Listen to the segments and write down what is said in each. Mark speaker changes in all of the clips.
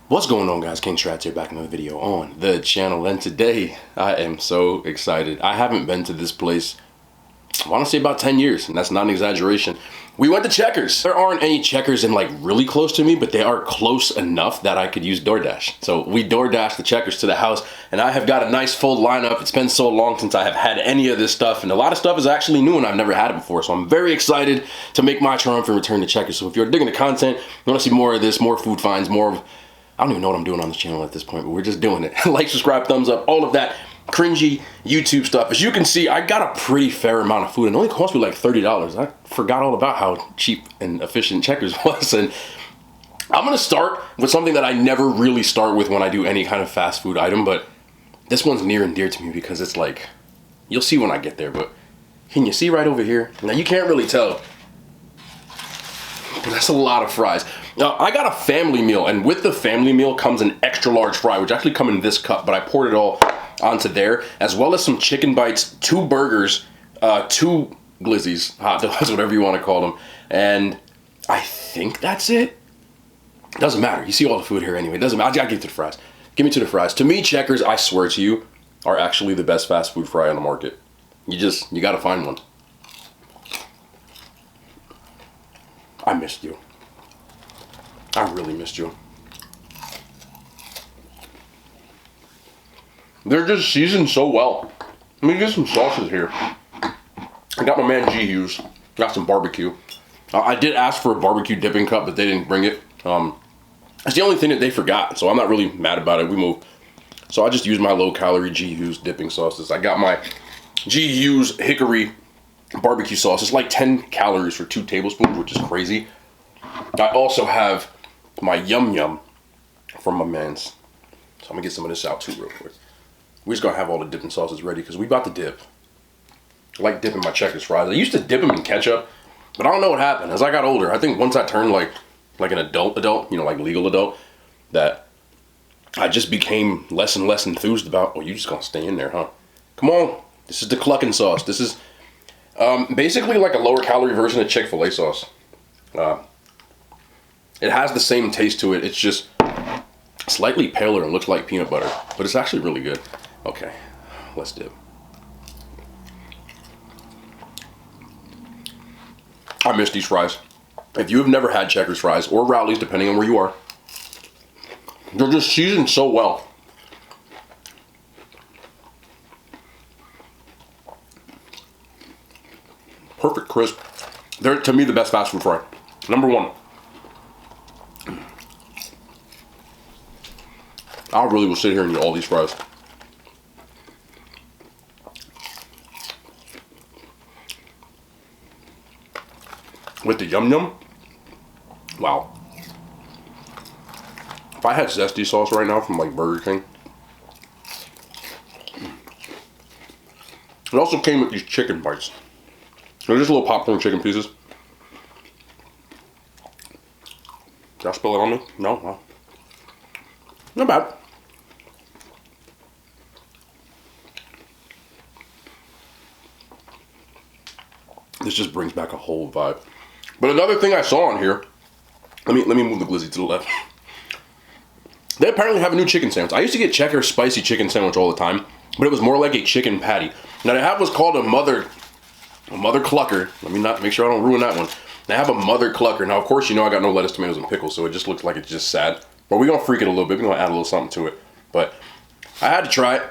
Speaker 1: What's going on, guys? King Strats here, back in another video on the channel, and today I am so excited. I haven't been to this place, I want to say about 10 years, and that's not an exaggeration. We went to Checkers. There aren't any Checkers in like really close to me, but they are close enough that I could use DoorDash. So we DoorDashed the Checkers to the house, and I have got a nice full lineup. It's been so long since I have had any of this stuff, and a lot of stuff is actually new and I've never had it before. So I'm very excited to make my triumphant return to Checkers. So if you're digging the content, you want to see more of this, more food finds, more of, I don't even know what I'm doing on this channel at this point, but we're just doing it. Like, subscribe, thumbs up, all of that cringy YouTube stuff. As you can see, I got a pretty fair amount of food. It only cost me like $30. I forgot all about how cheap and efficient Checkers was. And I'm gonna start with something that I never really start with when I do any kind of fast food item, but this one's near and dear to me because it's like, you'll see when I get there, but can you see right over here? Now you can't really tell, but that's a lot of fries. Now, I got a family meal, and with the family meal comes an extra large fry, which actually come in this cup, but I poured it all onto there, as well as some chicken bites, 2 burgers, 2 glizzies, hot dogs, whatever you want to call them, and I think that's it. Doesn't matter. You see all the food here anyway. It doesn't matter. I gotta get to the fries. Give me to the fries. To me, Checkers, I swear to you, are actually the best fast food fry on the market. You gotta find one. I missed you. I really missed you. They're just seasoned so well. Let me get some sauces here. I got my man G Hughes. Got some barbecue. I did ask for a barbecue dipping cup, but they didn't bring it. It's the only thing that they forgot, so I'm not really mad about it. We moved. So I just used my low-calorie G Hughes dipping sauces. I got my G Hughes hickory barbecue sauce. It's like 10 calories for 2 tablespoons, which is crazy. I also have my Yum Yum from my man's. So I'm gonna get some of this out too real quick. We're just gonna have all the dipping sauces ready because we about to dip. I like dipping my Checkers fries. I used to dip them in ketchup, but I don't know what happened. As I got older, I think once I turned like an adult, you know, like legal adult, that I just became less and less enthused about, oh, you just gonna stay in there, huh? Come on, this is the clucking sauce. This is basically like a lower calorie version of Chick-fil-A sauce. It has the same taste to it. It's just slightly paler and looks like peanut butter, but it's actually really good. Okay, let's dip. I miss these fries. If you have never had Checkers fries, or Rowley's, depending on where you are, they're just seasoned so well. Perfect crisp. They're, to me, the best fast food fry. Number 1. I really will sit here and eat all these fries. With the Yum Yum, wow. If I had zesty sauce right now from like Burger King. It also came with these chicken bites. They're just little popcorn chicken pieces. Did I spill it on me? No, well, not bad. This just brings back a whole vibe. But another thing I saw on here, let me move the glizzy to the left. They apparently have a new chicken sandwich. I used to get Checkers spicy chicken sandwich all the time, but it was more like a chicken patty. Now they have what's called a mother clucker. Let me not make sure I don't ruin that one. They have a mother clucker. Now, of course, you know I got no lettuce, tomatoes, and pickles, so it just looks like it's just sad. But we're gonna freak it a little bit. We're gonna add a little something to it. But I had to try it.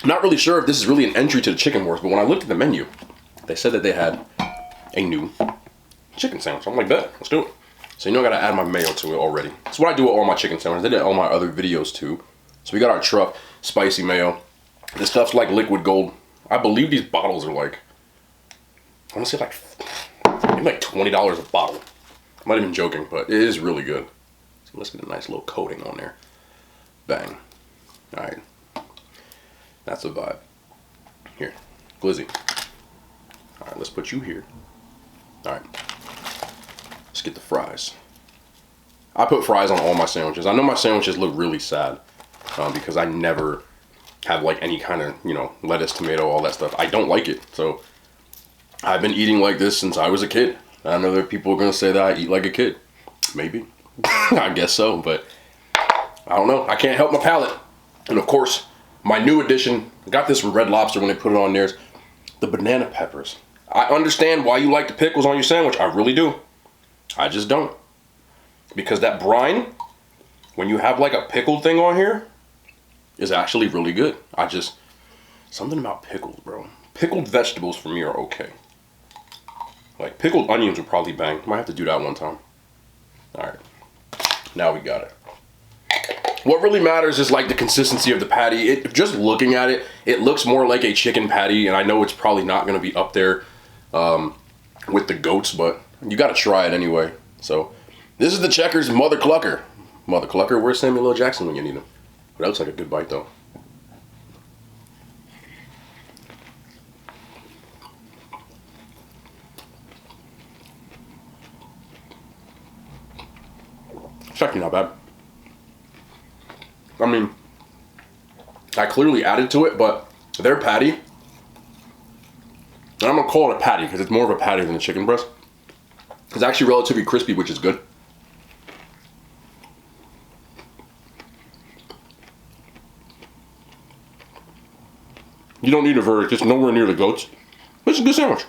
Speaker 1: I'm not really sure if this is really an entry to the chicken wars, but when I looked at the menu, they said that they had a new chicken sandwich. I'm like, bet, let's do it. So you know I gotta add my mayo to it already. That's what I do with all my chicken sandwiches. I did all my other videos too. So we got our truck spicy mayo. This stuff's like liquid gold. I believe these bottles are like, I wanna say like $20 a bottle. I might have been joking, but it is really good. So let's get a nice little coating on there. Bang. All right. That's a vibe. Here, glizzy. All right, let's put you here. All right. Let's get the fries. I put fries on all my sandwiches. I know my sandwiches look really sad because I never have like any kind of, you know, lettuce, tomato, all that stuff. I don't like it. So I've been eating like this since I was a kid. I know that people are going to say that I eat like a kid. Maybe. I guess so, but I don't know. I can't help my palate. And of course, my new addition, I got this from Red Lobster when they put it on theirs, the banana peppers. I understand why you like the pickles on your sandwich. I really do. I just don't. Because that brine, when you have like a pickled thing on here, is actually really good. Something about pickles, bro. Pickled vegetables for me are okay. Like pickled onions would probably bang. Might have to do that one time. All right. Now we got it. What really matters is like the consistency of the patty. Just looking at it, it looks more like a chicken patty, and I know it's probably not going to be up there with the goats, but you got to try it anyway. So this is the Checkers Mother Clucker. Mother Clucker, where's Samuel L. Jackson when you need him? That looks like a good bite though. It's actually not bad. I mean, I clearly added to it, but their patty, and I'm going to call it a patty because it's more of a patty than a chicken breast. It's actually relatively crispy, which is good. You don't need a verdict. It's nowhere near the goats. It's a good sandwich.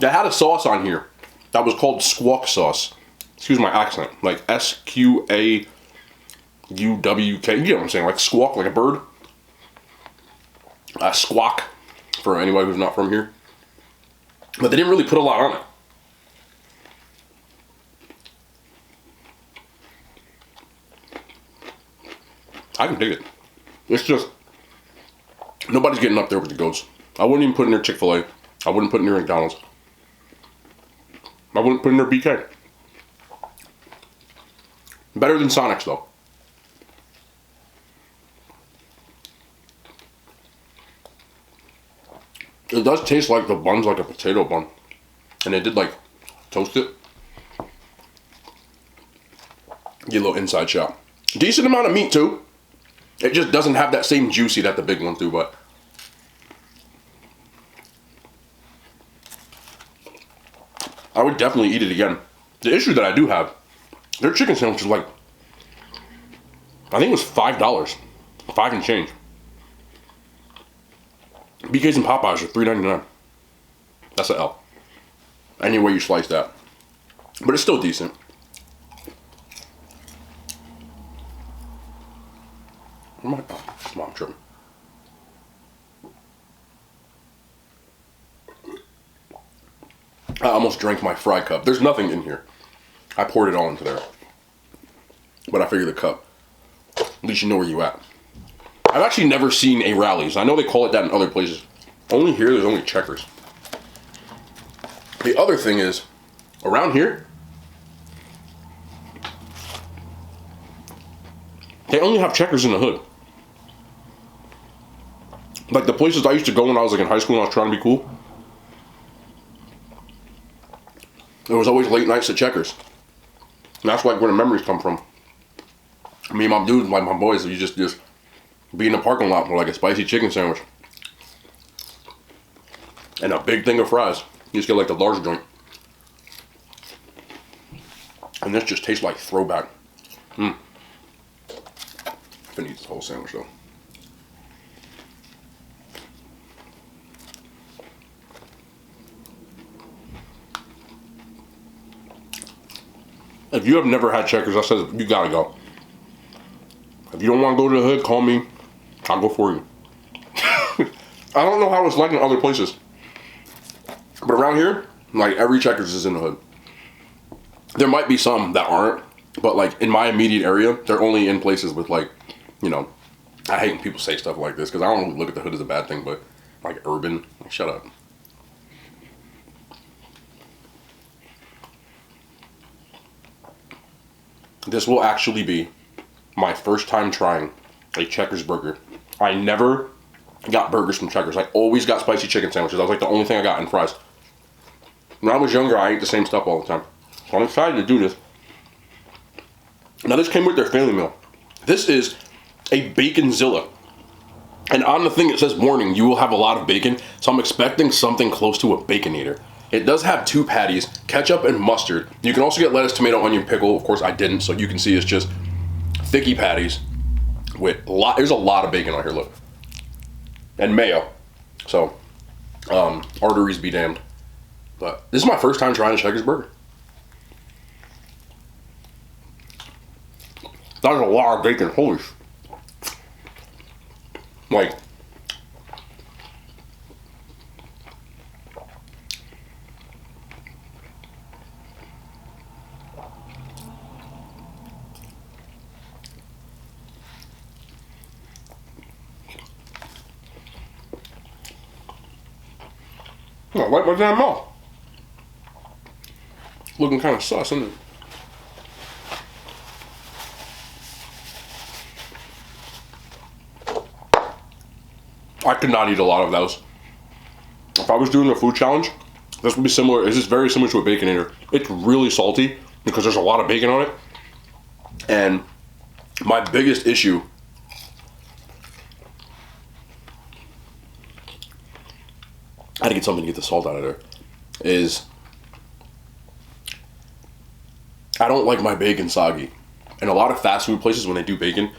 Speaker 1: They had a sauce on here that was called squawk sauce. Excuse my accent. Like S-Q-A-U-W-K. You get what I'm saying? Like squawk, like a bird. Squawk, for anybody who's not from here. But they didn't really put a lot on it. I can dig it. It's just, nobody's getting up there with the goats. I wouldn't even put in their Chick-fil-A. I wouldn't put in their McDonald's. I wouldn't put in their BK. Better than Sonic's though. It does taste like the bun's like a potato bun. And they did like toast it. Get a little inside shot. Decent amount of meat too. It just doesn't have that same juicy that the big ones do, but I would definitely eat it again. The issue that I do have, their chicken sandwich is like, I think it was $5. 5 and change. BK's and Popeyes are $3.99. That's an L. Any way you slice that. But it's still decent. Come on, I'm tripping. I almost drank my fry cup. There's nothing in here. I poured it all into there. But I figured the cup. At least you know where you at. I've actually never seen a Rally's. I know they call it that in other places. Only here, there's only Checkers. The other thing is, around here, they only have Checkers in the hood. Like the places I used to go when I was like in high school and I was trying to be cool, there was always late nights at Checkers. And that's like where the memories come from. Me and my dudes, like my boys, you just be in the parking lot with like a spicy chicken sandwich. And a big thing of fries. You just get like the large joint. And this just tastes like throwback. I'm gonna eat this whole sandwich though. If you have never had Checkers, I said you gotta go. If you don't want to go to the hood, call me. I'll go for you. I don't know how it's like in other places. But around here, like every Checkers is in the hood. There might be some that aren't, but like in my immediate area, they're only in places with like, you know, I hate when people say stuff like this because I don't really look at the hood as a bad thing, but like urban, like shut up. This will actually be my first time trying a Checkers burger. I never got burgers from Checkers. I always got spicy chicken sandwiches. That was like the only thing I got in fries. When I was younger, I ate the same stuff all the time. So I'm excited to do this. Now this came with their family meal. This is a Baconzilla. And on the thing it says warning, you will have a lot of bacon. So I'm expecting something close to a Baconator. It does have 2 patties, ketchup and mustard. You can also get lettuce, tomato, onion, pickle. Of course, I didn't, so you can see it's just thicky patties with there's a lot of bacon on here, look. And mayo. So, arteries be damned. But this is my first time trying a Checkers burger. That's a lot of bacon, holy sh. Like, I like my damn mouth. Looking kind of sus, isn't it? I could not eat a lot of those. If I was doing a food challenge, this would be similar. This is very similar to a Baconator. It's really salty because there's a lot of bacon on it. And my biggest issue I had to get something to get the salt out of there, is I don't like my bacon soggy. And a lot of fast food places, when they do bacon,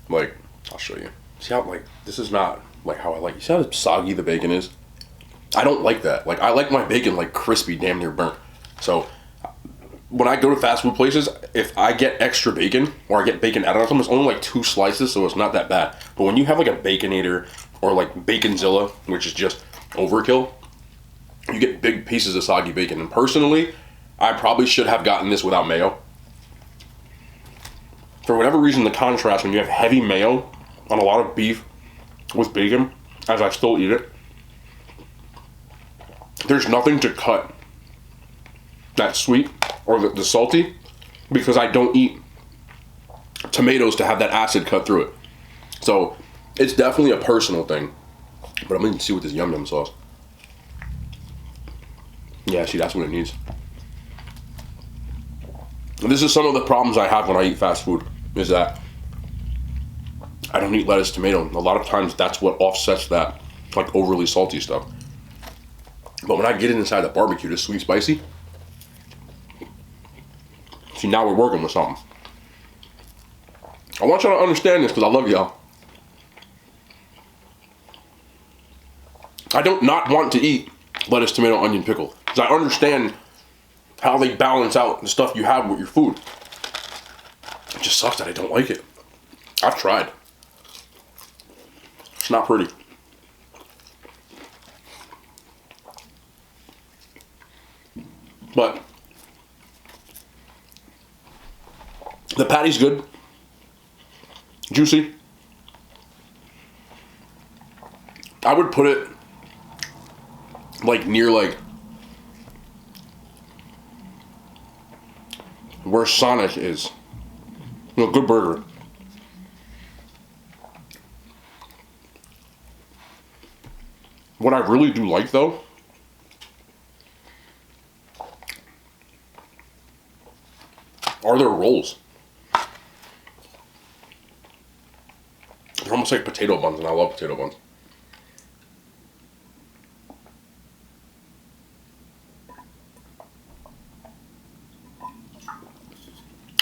Speaker 1: like, I'll show you. See how, like, this is not, like, how I like, you see how soggy the bacon is? I don't like that. Like, I like my bacon, like, crispy, damn near burnt. So, when I go to fast food places, if I get extra bacon, or I get bacon added on something, it's only, like, 2 slices, so it's not that bad. But when you have, like, a Baconator, or, like, Baconzilla, which is just overkill, you get big pieces of soggy bacon. And personally, I probably should have gotten this without mayo. For whatever reason, the contrast when you have heavy mayo on a lot of beef with bacon, as I still eat it, there's nothing to cut that sweet or the salty, because I don't eat tomatoes to have that acid cut through it. So it's definitely a personal thing. But I'm going to see with this yum yum sauce. Yeah, see, that's what it needs. And this is some of the problems I have when I eat fast food, is that I don't eat lettuce, tomato. A lot of times that's what offsets that, like, overly salty stuff. But when I get it inside the barbecue, this sweet spicy, see, now we're working with something. I want y'all to understand this because I love y'all. I don't not want to eat lettuce, tomato, onion, pickle, because I understand how they balance out the stuff you have with your food. It just sucks that I don't like it. I've tried. It's not pretty. But the patty's good. Juicy. I would put it like near, like, where Sonic is. You know, good burger. What I really do like, though, are their rolls. They're almost like potato buns, and I love potato buns.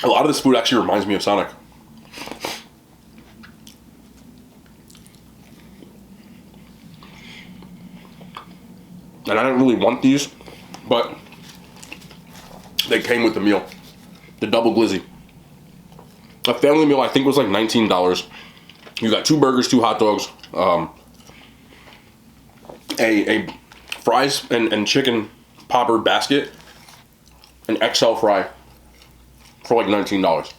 Speaker 1: A lot of this food actually reminds me of Sonic. And I didn't really want these, but they came with the meal. The double glizzy. A family meal, I think, was like $19. You got 2 burgers, 2 hot dogs, a fries and chicken popper basket, an XL fry for like $19.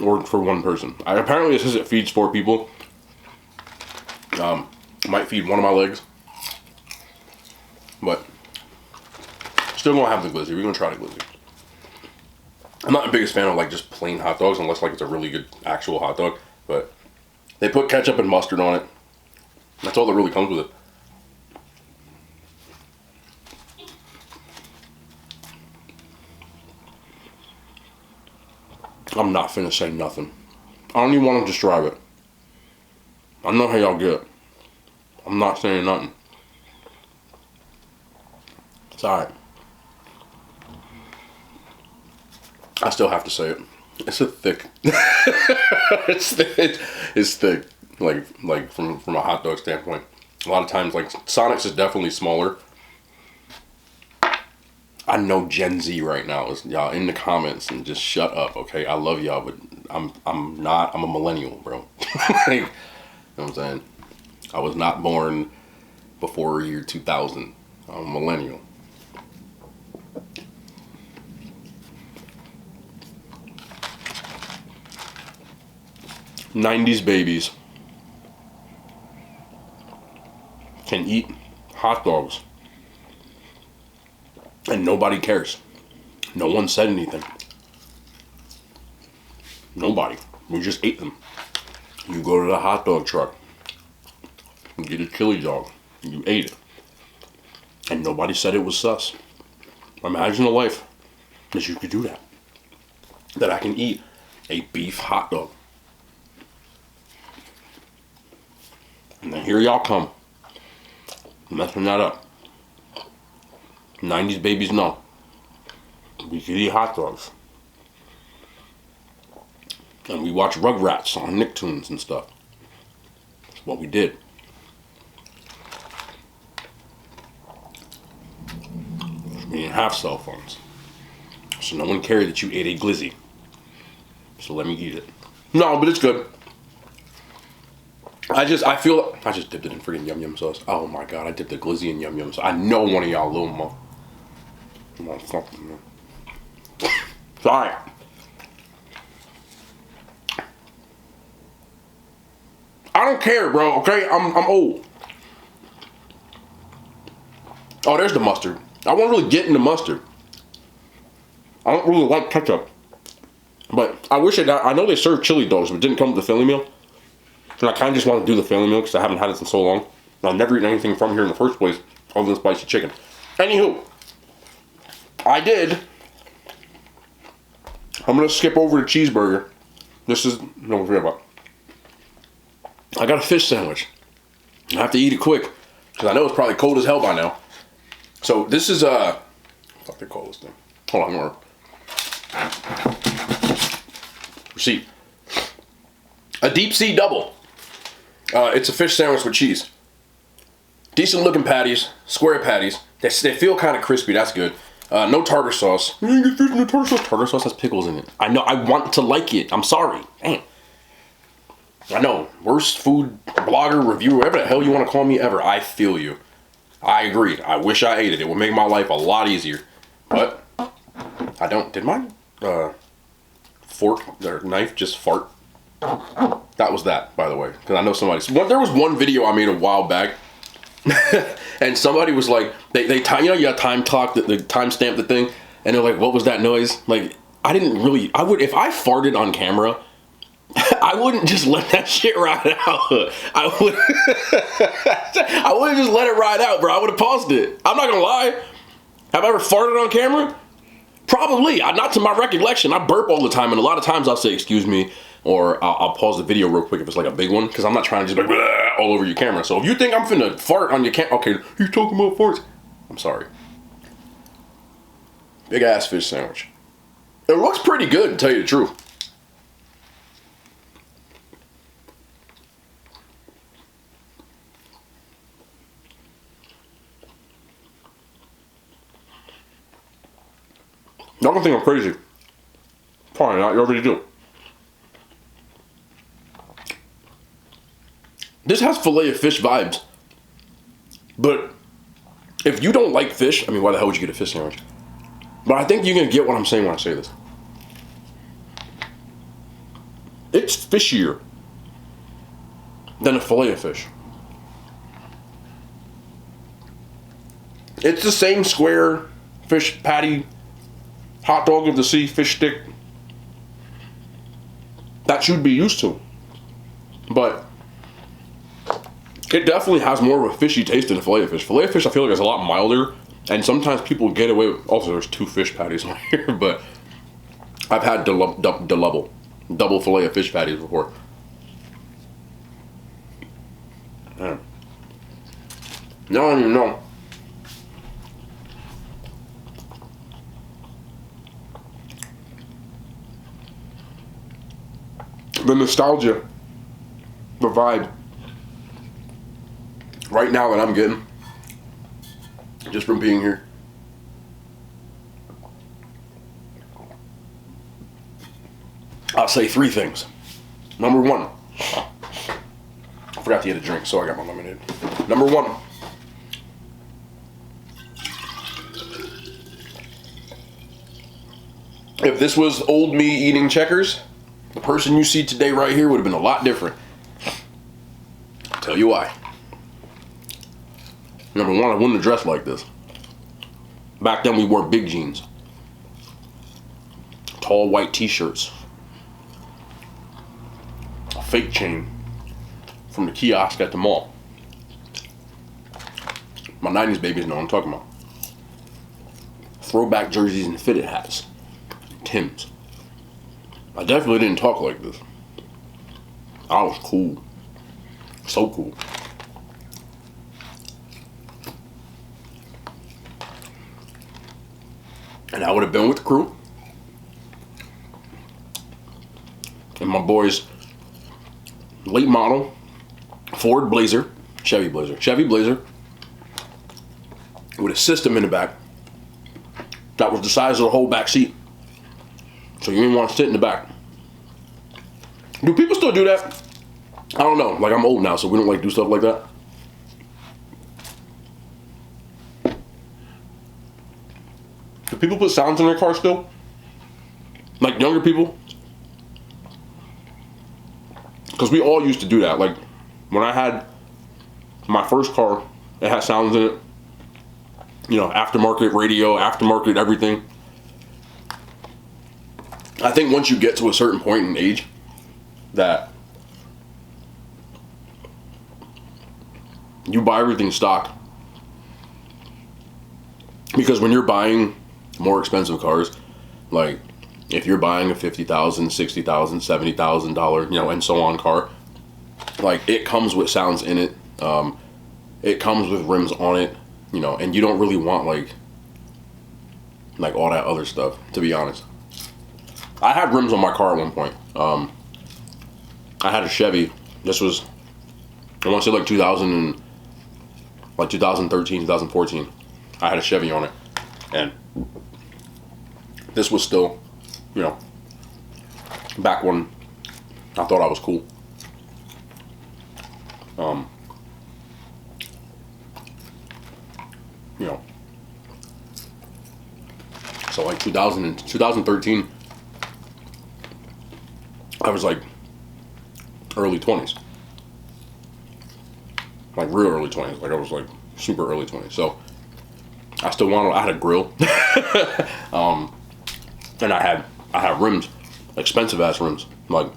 Speaker 1: Or for one person. Apparently it says it feeds 4 people. Might feed one of my legs. But still gonna have the glizzy. We're gonna try the glizzy. I'm not the biggest fan of, like, just plain hot dogs unless, like, it's a really good actual hot dog. But they put ketchup and mustard on it. That's all that really comes with it. I'm not finna say nothing. I don't even want to describe it. I know how y'all get it. I'm not saying nothing. It's alright. I still have to say it. It's a thick. it's thick. Like from a hot dog standpoint. A lot of times, like Sonic's is definitely smaller. I know Gen Z right now is y'all in the comments and just shut up, okay? I love y'all, but I'm a millennial, bro. Like, you know what I'm saying? I was not born before year 2000. I'm a millennial. '90s babies can eat hot dogs and nobody cares. No one said anything. Nobody. We just ate them. You go to the hot dog truck, you get a chili dog, you ate it, and nobody said it was sus. Imagine a life that you could do that. That I can eat a beef hot dog. And then here y'all come, messing that up. 90s babies know. We could eat hot dogs. And we watch Rugrats on Nicktoons and stuff. That's what we did. We didn't have cell phones. So no one cared that you ate a glizzy. So let me eat it. No, but it's good. I just dipped it in freaking yum yum sauce. Oh my god, I dipped the glizzy in yum yum sauce. I know one of y'all little motherfuckers, man. Sorry. I don't care, bro, okay? I'm old. Oh, there's the mustard. I won't really get into mustard. I don't really like ketchup. But I wish I know they serve chili dogs, but it didn't come with the Philly meal. And I kind of just want to do the Philly meal because I haven't had it in so long. And I've never eaten anything from here in the first place other than spicy chicken. Anywho, I did. I'm going to skip over the cheeseburger. No, forget about it. I got a fish sandwich. I have to eat it quick because I know it's probably cold as hell by now. So this is what the fuck they call this thing? Hold on, more. Receipt. A deep sea double. It's a fish sandwich with cheese. Decent looking patties, square patties. They feel kind of crispy. That's good. No tartar sauce. You get fish in the tartar sauce. Tartar sauce has pickles in it. I know. I want to like it. I'm sorry. Damn. I know. Worst food blogger, reviewer, whatever the hell you want to call me ever. I feel you. I agree. I wish I ate it. It would make my life a lot easier. But I don't. Did my fork or knife just fart? That was that, by the way. Because I know there was one video I made a while back. And somebody was like, you got time clock, the time stamp the thing. And they're like, what was that noise? Like, I if I farted on camera, I wouldn't just let that shit ride out. I wouldn't just let it ride out, bro. I would have paused it. I'm not gonna lie. Have I ever farted on camera? Probably. Not to my recollection. I burp all the time, and a lot of times I'll say, excuse me, or I'll pause the video real quick if it's like a big one, because I'm not trying to just like all over your camera. So if you think I'm finna fart on your camera, okay, you're talking about farts. I'm sorry. Big ass fish sandwich. It looks pretty good, to tell you the truth. Y'all don't think I'm crazy. Probably not, you already do. This has filet of fish vibes. But if you don't like fish, I mean, why the hell would you get a fish sandwich? But I think you're gonna get what I'm saying when I say this. It's fishier than a filet of fish. It's the same square fish patty, hot dog of the sea, fish stick that you'd be used to. But it definitely has more of a fishy taste than a filet of fish. Filet of fish, I feel like, is a lot milder, and sometimes people get away with. Also, there's 2 fish patties on here, but I've had double filet of fish patties before. Man. Now I don't even know. the nostalgia, the vibe right now that I'm getting just from being here. I'll say 3 things. Number 1, I forgot to get a drink, so I got my lemonade. Number 1, if this was old me eating checkers, the person you see today right here would have been a lot different. I'll tell you why. Number 1, I wouldn't have dressed like this. Back then we wore big jeans, tall white t-shirts, a fake chain from the kiosk at the mall. My 90s babies know what I'm talking about. Throwback jerseys and fitted hats. Tim's. I definitely didn't talk like this. I was cool. So cool. And I would have been with the crew. And my boy's late model Ford Blazer, Chevy Blazer, with a system in the back that was the size of the whole back seat. So you didn't want to sit in the back. Do people still do that? I don't know. Like, I'm old now, so we don't like do stuff like that. Do people put sounds in their car still? Like younger people? Because we all used to do that. Like, when I had my first car, it had sounds in it. You know, aftermarket radio, aftermarket everything. I think once you get to a certain point in age, that you buy everything stock. Because when you're buying more expensive cars, like if you're buying a $50,000, $60,000, $70,000, you know, and so on car, like it comes with sounds in it. It comes with rims on it, you know, and you don't really want like all that other stuff, to be honest. I had rims on my car at one point. I had a Chevy. This was, I want to say like 2013, 2014. I had a Chevy on it, and this was still, you know, back when I thought I was cool. You know, so like 2013, I was like early 20s, like real early 20s. Like I was like super early 20s. So I still I had a grill, and I had rims, expensive ass rims. Like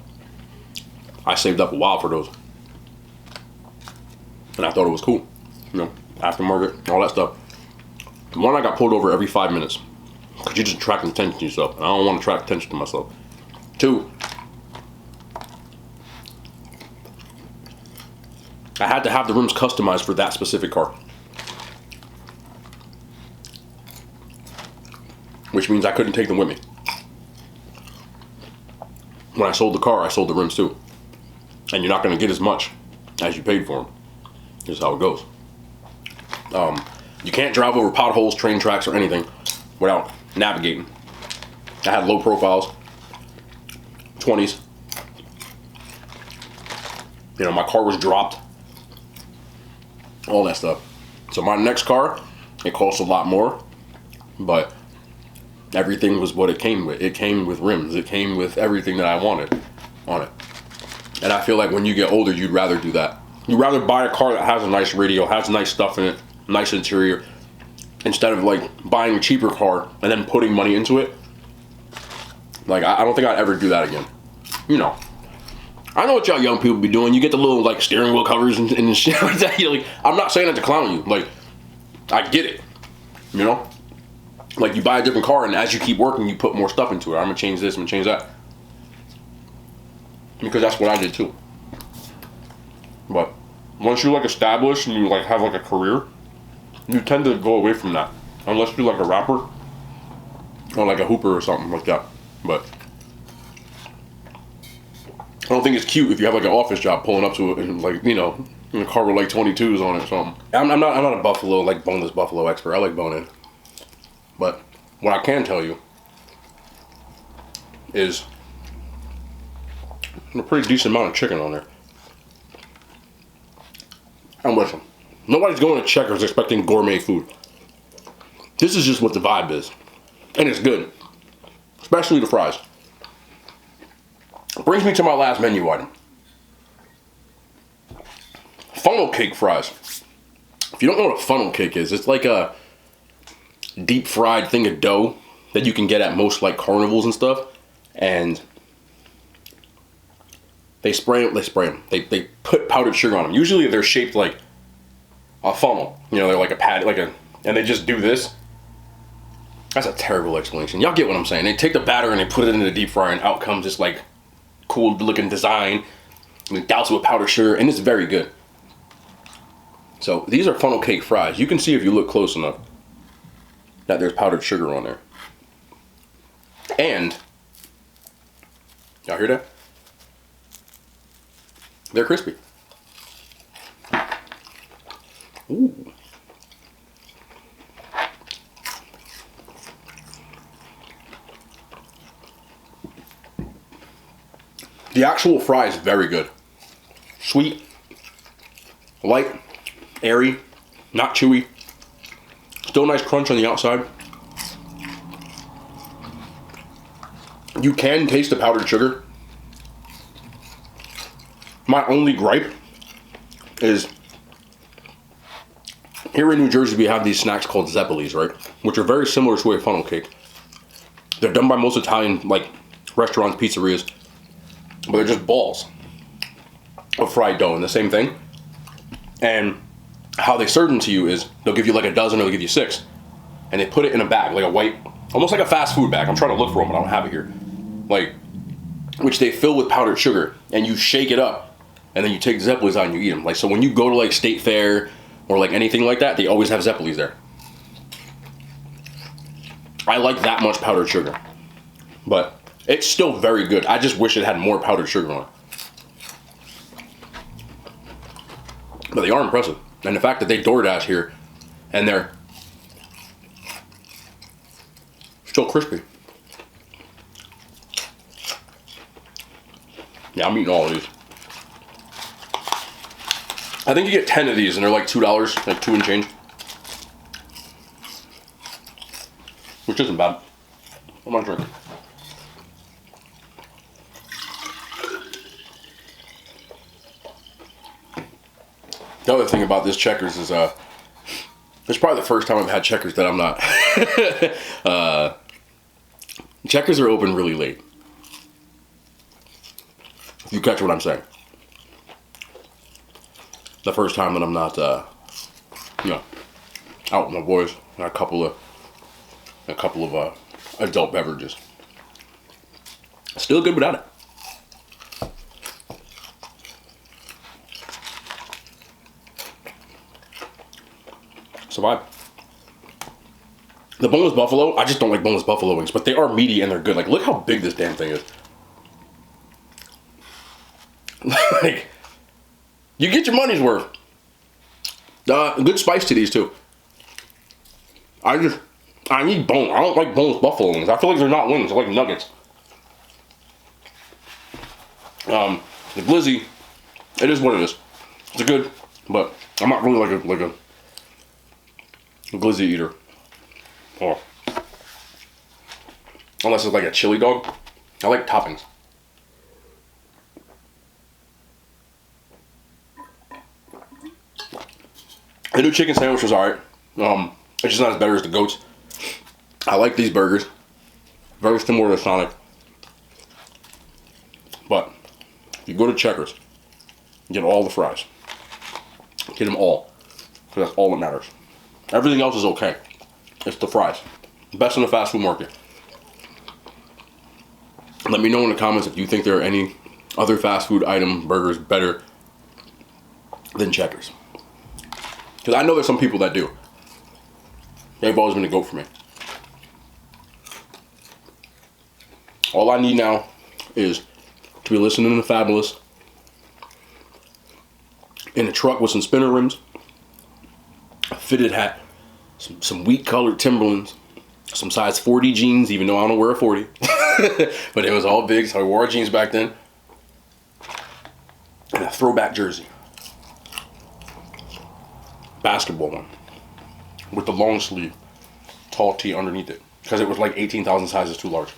Speaker 1: I saved up a while for those, and I thought it was cool, you know, aftermarket, all that stuff. One, I got pulled over every 5 minutes because you're just attracting attention to yourself, and I don't want to attract attention to myself. 2, I had to have the rims customized for that specific car, which means I couldn't take them with me. When I sold the car, I sold the rims too, and you're not going to get as much as you paid for them. This is how it goes. You can't drive over potholes, train tracks, or anything without navigating. I had low profiles, 20s. You know, my car was dropped. All that stuff. So my next car, it cost a lot more, but everything was what it came with. It came with rims. It came with everything that I wanted on it. And I feel like when you get older, you'd rather do that. You'd rather buy a car that has a nice radio, has nice stuff in it, nice interior, instead of like buying a cheaper car and then putting money into it. Like, I don't think I'd ever do that again. You know, I know what y'all young people be doing. You get the little like steering wheel covers and shit like that. You're like, I'm not saying that to clown you. Like, I get it. You know, like you buy a different car and as you keep working, you put more stuff into it. I'm gonna change this, I'm gonna change that, because that's what I did too. But once you're like established and you like have like a career, you tend to go away from that, unless you're like a rapper or like a hooper or something like that. But don't think it's cute if you have like an office job pulling up to it and like, you know, in a car with like 22s on it or something. I'm not a buffalo, like boneless buffalo expert. I like bone-in. But what I can tell you is a pretty decent amount of chicken on there. And listen, nobody's going to Checkers expecting gourmet food. This is just what the vibe is. And it's good. Especially the fries. Brings me to my last menu item. Funnel cake fries. If you don't know what a funnel cake is, it's like a deep fried thing of dough that you can get at most like carnivals and stuff. And they spray them. They put powdered sugar on them. Usually they're shaped like a funnel. You know, they're like a pad, and they just do this. That's a terrible explanation. Y'all get what I'm saying. They take the batter and they put it into the deep fryer and out comes this like cool looking design. And they douse it with powdered sugar and it's very good. So these are funnel cake fries. You can see if you look close enough that there's powdered sugar on there. And, y'all hear that? They're crispy. Ooh. The actual fry is very good. Sweet, light, airy, not chewy. Still nice crunch on the outside. You can taste the powdered sugar. My only gripe is here in New Jersey we have these snacks called Zeppelis, right? Which are very similar to a funnel cake. They're done by most Italian like restaurants, pizzerias, but they're just balls of fried dough and the same thing. And how they serve them to you is they'll give you like a dozen or they'll give you 6. And they put it in a bag, like a white, almost like a fast food bag. I'm trying to look for them, but I don't have it here. Like, which they fill with powdered sugar and you shake it up and then you take the Zeppelis out and you eat them. Like, so when you go to like State Fair or like anything like that, they always have Zeppelis there. I like that much powdered sugar, but it's still very good. I just wish it had more powdered sugar on it. But they are impressive. And the fact that they DoorDash here and they're still crispy. Yeah, I'm eating all of these. I think you get 10 of these and they're like $2, like 2 and change. Which isn't bad. I'm gonna drink. The other thing about this Checkers is, it's probably the first time I've had Checkers that I'm not. Checkers are open really late. If you catch what I'm saying. The first time that I'm not, you know, out with my boys, and a couple of adult beverages. Still good without it. Survive. The boneless buffalo, I just don't like boneless buffalo wings, but they are meaty and they're good. Like, look how big this damn thing is. Like, you get your money's worth. Good spice to these too. I need bone. I don't like boneless buffalo wings. I feel like they're not wings. They're like nuggets. The glizzy, it is what it is. It's good, but I'm not really like a glizzy eater. Oh. Unless it's like a chili dog. I like toppings. The new chicken sandwich was alright. It's just not as better as the goats. I like these burgers. Very similar to Sonic. But if you go to Checkers, get all the fries. Get them all. Because that's all that matters. Everything else is okay. It's the fries. Best in the fast food market. Let me know in the comments if you think there are any other fast food item burgers better than Checkers. Because I know there's some people that do. They've always been a goat for me. All I need now is to be listening to Fabulous in a truck with some spinner rims, a fitted hat, some wheat colored Timberlands, some size 40 jeans, even though I don't wear a 40. But it was all big, so I wore jeans back then. And a throwback jersey. Basketball one. With the long sleeve, tall tee underneath it. Because it was like 18,000 sizes too large.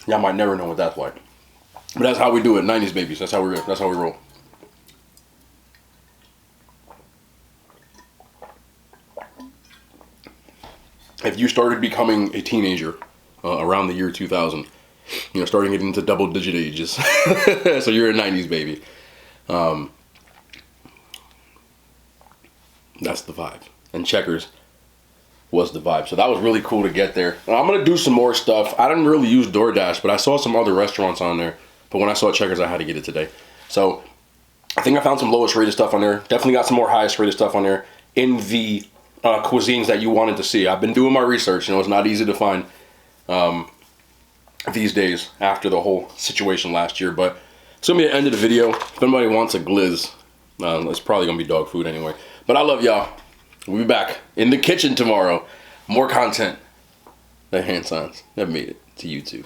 Speaker 1: Y'all might never know what that's like. But that's how we do it, 90s babies. That's how we roll. If you started becoming a teenager around the year 2000, you know, starting getting into double-digit ages, so you're a 90s baby. That's the vibe. And Checkers was the vibe. So that was really cool to get there. I'm going to do some more stuff. I didn't really use DoorDash, but I saw some other restaurants on there. But when I saw Checkers, I had to get it today. So I think I found some lowest rated stuff on there. Definitely got some more highest rated stuff on there in the cuisines that you wanted to see. I've been doing my research. You know, it's not easy to find these days after the whole situation last year. But it's going to be the end of the video. If anybody wants a glizz, it's probably going to be dog food anyway. But I love y'all. We'll be back in the kitchen tomorrow. More content. The hand signs. Never made it to YouTube.